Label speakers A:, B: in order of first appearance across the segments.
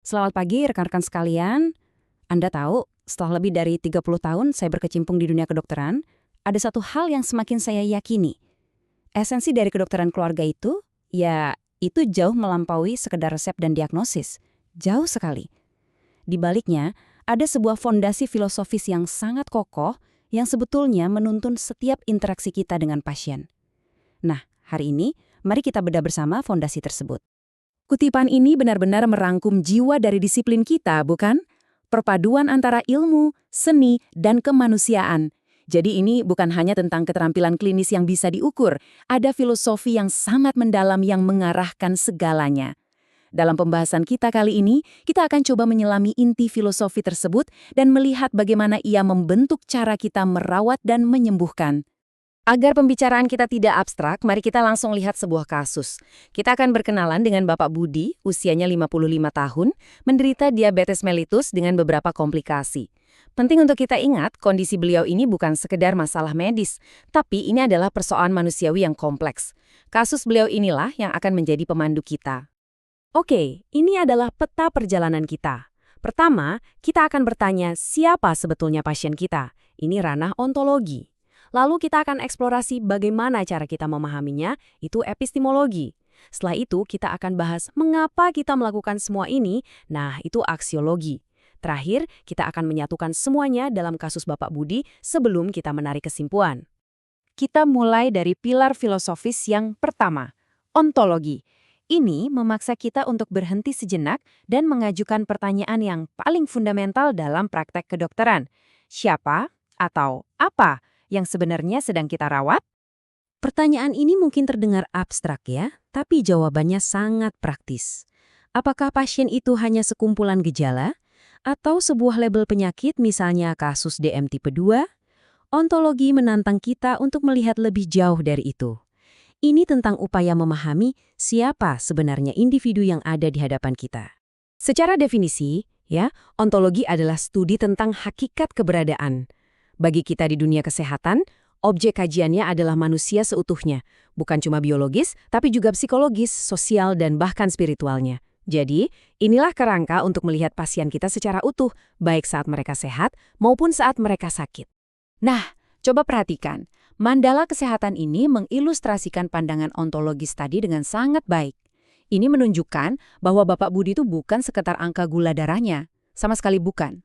A: Selamat pagi rekan-rekan sekalian. Anda tahu, setelah lebih dari 30 tahun saya berkecimpung di dunia kedokteran, ada satu hal yang semakin saya yakini. Esensi dari kedokteran keluarga itu, ya itu jauh melampaui sekedar resep dan diagnosis. Jauh sekali. Di baliknya, ada sebuah fondasi filosofis yang sangat kokoh yang sebetulnya menuntun setiap interaksi kita dengan pasien. Nah, hari ini, mari kita bedah bersama fondasi tersebut. Kutipan ini benar-benar merangkum jiwa dari disiplin kita, bukan? Perpaduan antara ilmu, seni, dan kemanusiaan. Jadi ini bukan hanya tentang keterampilan klinis yang bisa diukur, ada filosofi yang sangat mendalam yang mengarahkan segalanya. Dalam pembahasan kita kali ini, kita akan coba menyelami inti filosofi tersebut dan melihat bagaimana ia membentuk cara kita merawat dan menyembuhkan. Agar pembicaraan kita tidak abstrak, mari kita langsung lihat sebuah kasus. Kita akan berkenalan dengan Bapak Budi, usianya 55 tahun, menderita diabetes mellitus dengan beberapa komplikasi. Penting untuk kita ingat, kondisi beliau ini bukan sekedar masalah medis, tapi ini adalah persoalan manusiawi yang kompleks. Kasus beliau inilah yang akan menjadi pemandu kita. Oke, ini adalah peta perjalanan kita. Pertama, kita akan bertanya siapa sebetulnya pasien kita. Ini ranah ontologi. Lalu kita akan eksplorasi bagaimana cara kita memahaminya, itu epistemologi. Setelah itu kita akan bahas mengapa kita melakukan semua ini, nah itu aksiologi. Terakhir, kita akan menyatukan semuanya dalam kasus Bapak Budi sebelum kita menarik kesimpulan. Kita mulai dari pilar filosofis yang pertama, ontologi. Ini memaksa kita untuk berhenti sejenak dan mengajukan pertanyaan yang paling fundamental dalam praktek kedokteran. Siapa atau apa yang sebenarnya sedang kita rawat? Pertanyaan ini mungkin terdengar abstrak ya, tapi jawabannya sangat praktis. Apakah pasien itu hanya sekumpulan gejala? Atau sebuah label penyakit misalnya kasus DM tipe 2? Ontologi menantang kita untuk melihat lebih jauh dari itu. Ini tentang upaya memahami siapa sebenarnya individu yang ada di hadapan kita. Secara definisi, ya, ontologi adalah studi tentang hakikat keberadaan. Bagi kita di dunia kesehatan, objek kajiannya adalah manusia seutuhnya, bukan cuma biologis, tapi juga psikologis, sosial, dan bahkan spiritualnya. Jadi, inilah kerangka untuk melihat pasien kita secara utuh, baik saat mereka sehat maupun saat mereka sakit. Nah, coba perhatikan, mandala kesehatan ini mengilustrasikan pandangan ontologis tadi dengan sangat baik. Ini menunjukkan bahwa Bapak Budi itu bukan sekedar angka gula darahnya, sama sekali bukan.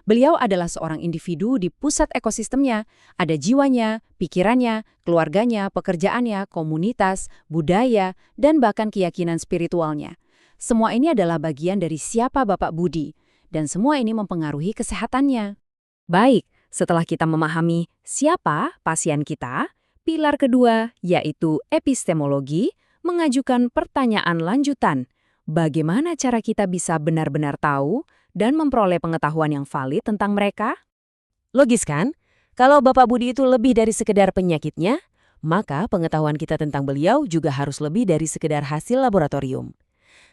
A: Beliau adalah seorang individu di pusat ekosistemnya, ada jiwanya, pikirannya, keluarganya, pekerjaannya, komunitas, budaya, dan bahkan keyakinan spiritualnya. Semua ini adalah bagian dari siapa Bapak Budi, dan semua ini mempengaruhi kesehatannya. Baik, setelah kita memahami siapa pasien kita, pilar kedua, yaitu epistemologi, mengajukan pertanyaan lanjutan. Bagaimana cara kita bisa benar-benar tahu dan memperoleh pengetahuan yang valid tentang mereka? Logis kan? Kalau Bapak Budi itu lebih dari sekedar penyakitnya, maka pengetahuan kita tentang beliau juga harus lebih dari sekedar hasil laboratorium.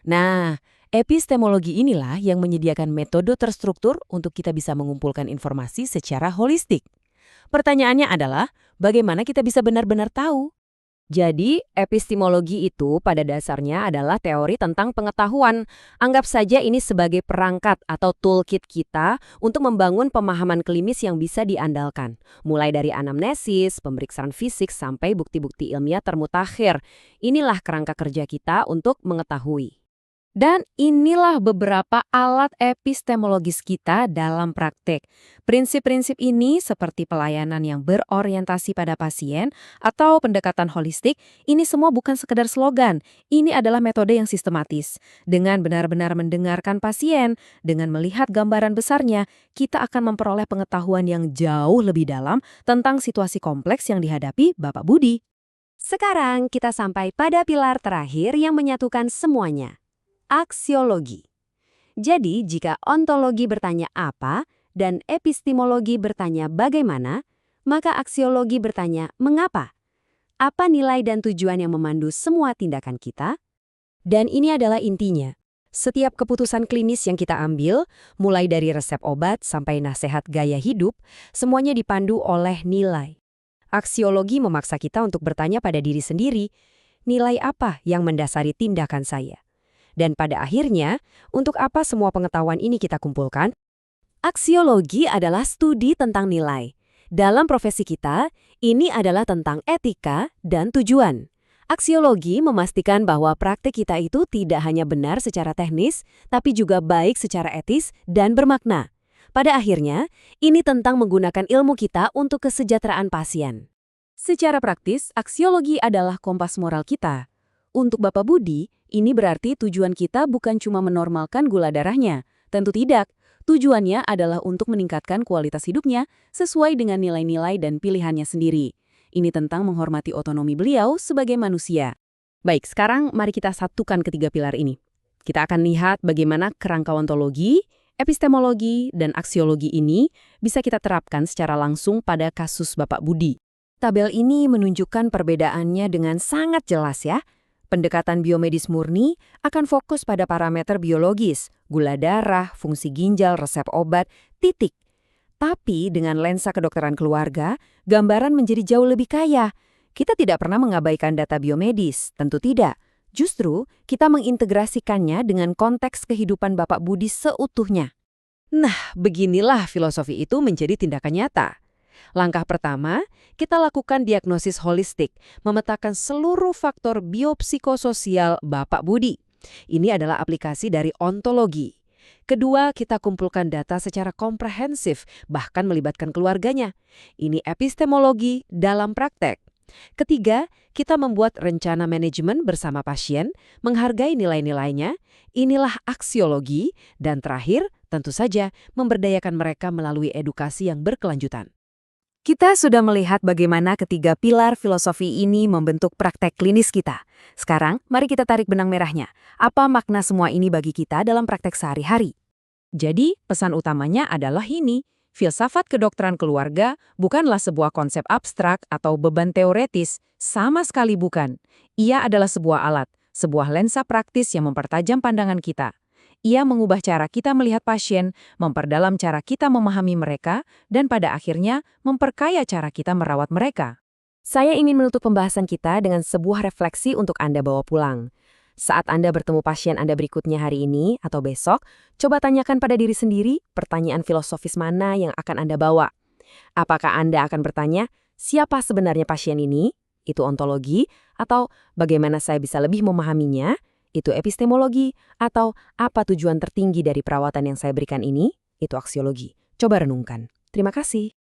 A: Nah, epistemologi inilah yang menyediakan metode terstruktur untuk kita bisa mengumpulkan informasi secara holistik. Pertanyaannya adalah, bagaimana kita bisa benar-benar tahu? Jadi, epistemologi itu pada dasarnya adalah teori tentang pengetahuan. Anggap saja ini sebagai perangkat atau toolkit kita untuk membangun pemahaman klinis yang bisa diandalkan. Mulai dari anamnesis, pemeriksaan fisik, sampai bukti-bukti ilmiah termutakhir. Inilah kerangka kerja kita untuk mengetahui. Dan inilah beberapa alat epistemologis kita dalam praktek. Prinsip-prinsip ini seperti pelayanan yang berorientasi pada pasien atau pendekatan holistik, ini semua bukan sekedar slogan. Ini adalah metode yang sistematis. Dengan benar-benar mendengarkan pasien, dengan melihat gambaran besarnya, kita akan memperoleh pengetahuan yang jauh lebih dalam tentang situasi kompleks yang dihadapi Bapak Budi. Sekarang kita sampai pada pilar terakhir yang menyatukan semuanya. Aksiologi. Jadi, jika ontologi bertanya apa dan epistemologi bertanya bagaimana, maka aksiologi bertanya mengapa. Apa nilai dan tujuan yang memandu semua tindakan kita? Dan ini adalah intinya. Setiap keputusan klinis yang kita ambil, mulai dari resep obat sampai nasihat gaya hidup, semuanya dipandu oleh nilai. Aksiologi memaksa kita untuk bertanya pada diri sendiri, nilai apa yang mendasari tindakan saya?
B: Dan pada akhirnya, untuk apa semua pengetahuan ini kita kumpulkan? Aksiologi adalah studi tentang nilai. Dalam profesi kita, ini adalah tentang etika dan tujuan. Aksiologi memastikan bahwa praktik kita itu tidak hanya benar secara teknis, tapi juga baik secara etis dan bermakna. Pada akhirnya, ini tentang menggunakan ilmu kita untuk kesejahteraan pasien.
A: Secara praktis, aksiologi adalah kompas moral kita. Untuk Bapak Budi, ini berarti tujuan kita bukan cuma menormalkan gula darahnya. Tentu tidak. Tujuannya adalah untuk meningkatkan kualitas hidupnya sesuai dengan nilai-nilai dan pilihannya sendiri. Ini tentang menghormati otonomi beliau sebagai manusia.
B: Baik, sekarang mari kita satukan ketiga pilar ini. Kita akan lihat bagaimana kerangka ontologi, epistemologi, dan aksiologi ini bisa kita terapkan secara langsung pada kasus Bapak Budi. Tabel ini menunjukkan perbedaannya dengan sangat jelas ya. Pendekatan biomedis murni akan fokus pada parameter biologis, gula darah, fungsi ginjal, resep obat, titik. Tapi dengan lensa kedokteran keluarga, gambaran menjadi jauh lebih kaya. Kita tidak pernah mengabaikan data biomedis, tentu tidak. Justru, kita mengintegrasikannya dengan konteks kehidupan Bapak Budi seutuhnya. Nah, beginilah filosofi itu menjadi tindakan nyata. Langkah pertama, kita lakukan diagnosis holistik, memetakan seluruh faktor biopsikososial Bapak Budi. Ini adalah aplikasi dari ontologi. Kedua, kita kumpulkan data secara komprehensif, bahkan melibatkan keluarganya. Ini epistemologi dalam praktek. Ketiga, kita membuat rencana manajemen bersama pasien, menghargai nilai-nilainya. Inilah aksiologi. Dan terakhir, tentu saja, memberdayakan mereka melalui edukasi yang berkelanjutan. Kita sudah melihat bagaimana ketiga pilar filosofi ini membentuk praktek klinis kita. Sekarang, mari kita tarik benang merahnya. Apa makna semua ini bagi kita dalam praktek sehari-hari?
A: Jadi, pesan utamanya adalah ini. Filsafat kedokteran keluarga bukanlah sebuah konsep abstrak atau beban teoretis, sama sekali bukan. Ia adalah sebuah alat, sebuah lensa praktis yang mempertajam pandangan kita. Ia mengubah cara kita melihat pasien, memperdalam cara kita memahami mereka, dan pada akhirnya memperkaya cara kita merawat mereka.
B: Saya ingin menutup pembahasan kita dengan sebuah refleksi untuk Anda bawa pulang. Saat Anda bertemu pasien Anda berikutnya hari ini atau besok, coba tanyakan pada diri sendiri pertanyaan filosofis mana yang akan Anda bawa. Apakah Anda akan bertanya, siapa sebenarnya pasien ini? Itu ontologi, atau bagaimana saya bisa lebih memahaminya? Itu epistemologi, atau apa tujuan tertinggi dari perawatan yang saya berikan ini? Itu aksiologi. Coba renungkan. Terima kasih.